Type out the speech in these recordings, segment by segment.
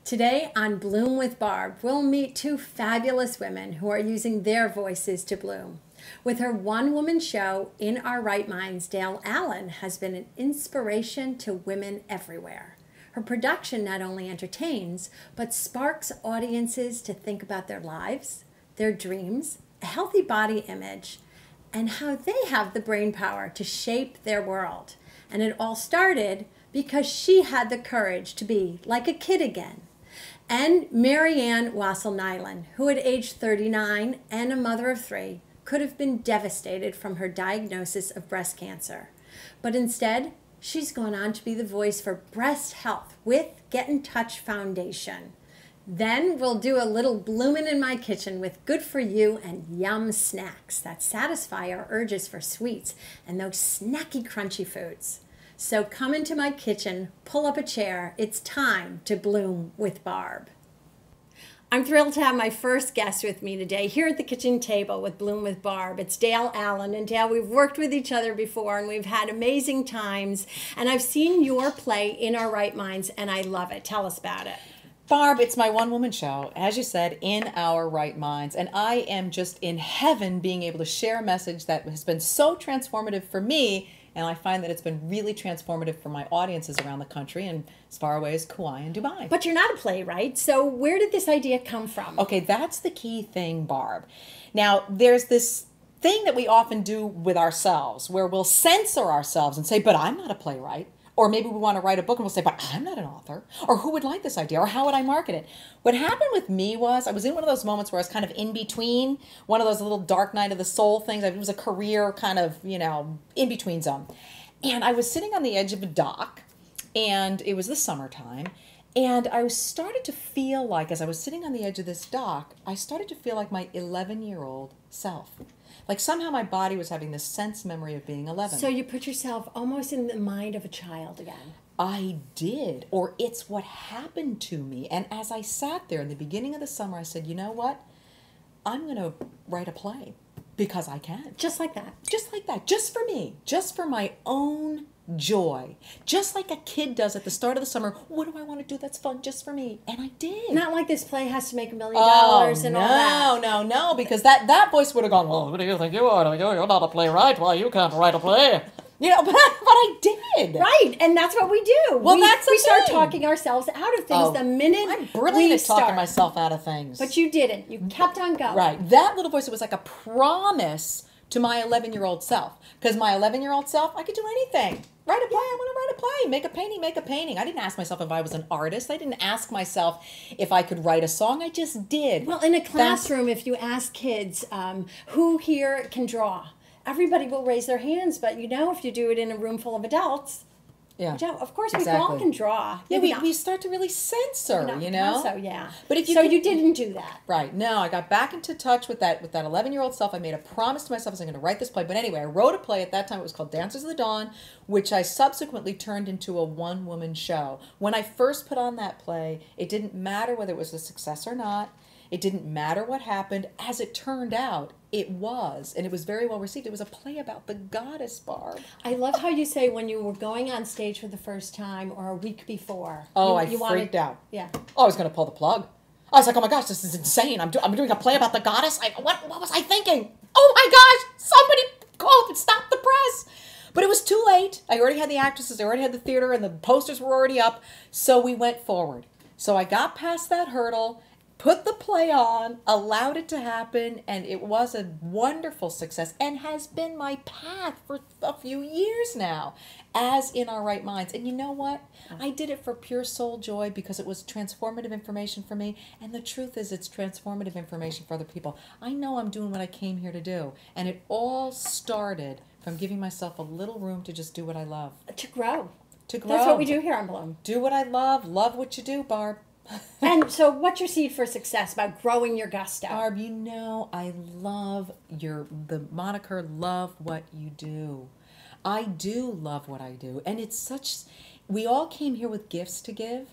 Today on Bloom with Barb, we'll meet two fabulous women who are using their voices to bloom. With her one-woman show, In Our Right Minds, Dale Allen has been an inspiration to women everywhere. Her production not only entertains, but sparks audiences to think about their lives, their dreams, a healthy body image, and how they have the brain power to shape their world. And it all started because she had the courage to be like a kid again. And Marianne Wassel-Nyland, who at age 39 and a mother of three, could have been devastated from her diagnosis of breast cancer. But instead, she's gone on to be the voice for breast health with Get in Touch Foundation. Then we'll do a little bloomin' in my kitchen with good for you and yum snacks that satisfy our urges for sweets and those snacky, crunchy foods. So come into my kitchen, pull up a chair. It's time to bloom with Barb. I'm thrilled to have my first guest with me today here at the kitchen table with Bloom with Barb. It's Dale Allen. And Dale, we've worked with each other before and we've had amazing times. And I've seen your play In Our Right Minds and I love it. Tell us about it. Barb, it's my one-woman show, as you said, In Our Right Minds. And I am just in heaven being able to share a message that has been so transformative for me. And I find that it's been really transformative for my audiences around the country and as far away as Kauai and Dubai. But you're not a playwright, so where did this idea come from? Okay, that's the key thing, Barb. Now, there's this thing that we often do with ourselves where we'll censor ourselves and say, but I'm not a playwright. Or maybe we want to write a book and we'll say, but I'm not an author. Or who would like this idea? Or how would I market it? What happened with me was I was in one of those moments where I was kind of in between, one of those little dark night of the soul things. It was a career kind of, in between zone. And I was sitting on the edge of a dock and it was the summertime. And I started to feel like, as I was sitting on the edge of this dock, I started to feel like my 11-year-old self. Like somehow my body was having this sense memory of being 11. So you put yourself almost in the mind of a child again. I did, or it's what happened to me. And as I sat there in the beginning of the summer, I said, you know what? I'm going to write a play because I can. Just like that. Just like that. Just for me. Just for my own joy. Just like a kid does at the start of the summer. What do I want to do that's fun just for me? And I did. Not like this play has to make $1 million and all that. No, because that voice would have gone, well, what do you think you are? You're not a playwright. Well, you can't write a play. But I did. Right, and that's what we do. Well, we start talking ourselves out of things the minute I'm brilliant at talking myself out of things. But you didn't. You kept on going. Right. That little voice, it was like a promise to my 11-year-old self. Because my 11-year-old self, I could do anything. Write a play, I want to write a play. Make a painting. I didn't ask myself if I was an artist. I didn't ask myself if I could write a song. I just did. Well, in a classroom, if you ask kids, who here can draw? Everybody will raise their hands, but if you do it in a room full of adults, of course we all can draw. Yeah, we start to really censor, So yeah. But if you didn't do that. Right. No, I got back into touch with that 11-year-old self. I made a promise to myself I was going to write this play. But anyway, I wrote a play at that time. It was called Dancers of the Dawn, which I subsequently turned into a one-woman show. When I first put on that play, it didn't matter whether it was a success or not. It didn't matter what happened. As it turned out, it was. And it was very well received. It was a play about the goddess, Barb. I love how you say when you were going on stage for the first time or a week before. Oh, I freaked out. Yeah. Oh, I was going to pull the plug. I was like, oh my gosh, this is insane. I'm doing a play about the goddess. What was I thinking? Oh my gosh, somebody called and stop the press. But it was too late. I already had the actresses. I already had the theater and the posters were already up. So we went forward. So I got past that hurdle, put the play on, allowed it to happen, and it was a wonderful success and has been my path for a few years now, as In Our Right Minds. And you know what? I did it for pure soul joy because it was transformative information for me, and the truth is it's transformative information for other people. I know I'm doing what I came here to do, and it all started from giving myself a little room to just do what I love. To grow. To grow. That's what we do here on Bloom. Do what I love what you do, Barb. And so what's your seed for success about growing your gusto? Barb, I love the moniker, love what you do. I do love what I do. And we all came here with gifts to give.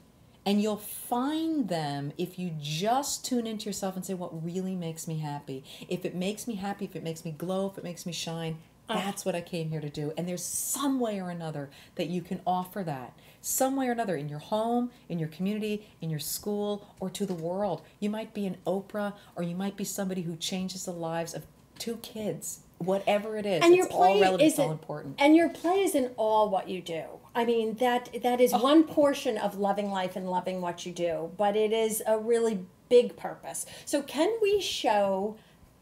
And you'll find them if you just tune into yourself and say what really makes me happy. If it makes me happy, if it makes me glow, if it makes me shine, That's what I came here to do. And there's some way or another that you can offer that. Some way or another in your home, in your community, in your school, or to the world. You might be an Oprah, or you might be somebody who changes the lives of 2 kids. Whatever it is, And your it's all play relevant, it's all isn't, important. and your play isn't all what you do. I mean, that is one portion of loving life and loving what you do, but it is a really big purpose. So can we show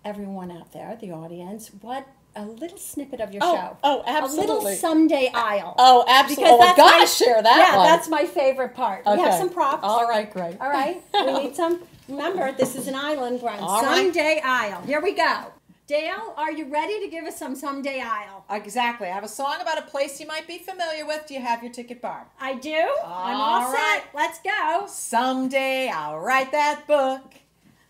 everyone out there, the audience, what a little snippet of your show? Oh, absolutely. A little Someday Isle. Oh, absolutely. Oh, I've got to share that Yeah, one. that's my favorite part. We have Okay. some props. All right, great. All right, we need some. Remember, this is an island. We're on All right. Someday Isle. Here we go. Dale, are you ready to give us some Someday Isle? Exactly. I have a song about a place you might be familiar with. Do you have your ticket, Barb? I do. I'm all All set. right. Let's go. Someday I'll write that book.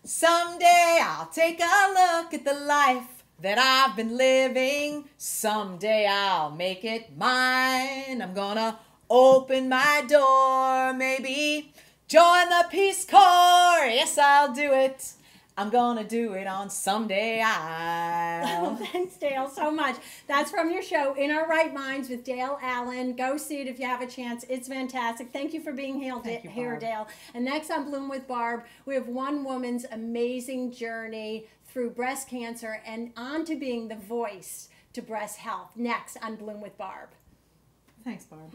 Someday I'll take a look at the life that I've been living. Someday I'll make it mine. I'm gonna open my door, maybe join the Peace Corps. Yes, I'll do it. I'm gonna do it on Someday I'll. Thanks, Dale, so much. That's from your show, In Our Right Minds with Dale Allen. Go see it if you have a chance. It's fantastic. Thank you for being Thank you, here, Barb. Dale. And next on Bloom with Barb, we have one woman's amazing journey through breast cancer and on to being the voice to breast health. Next on Bloom with Barb. Thanks, Barb.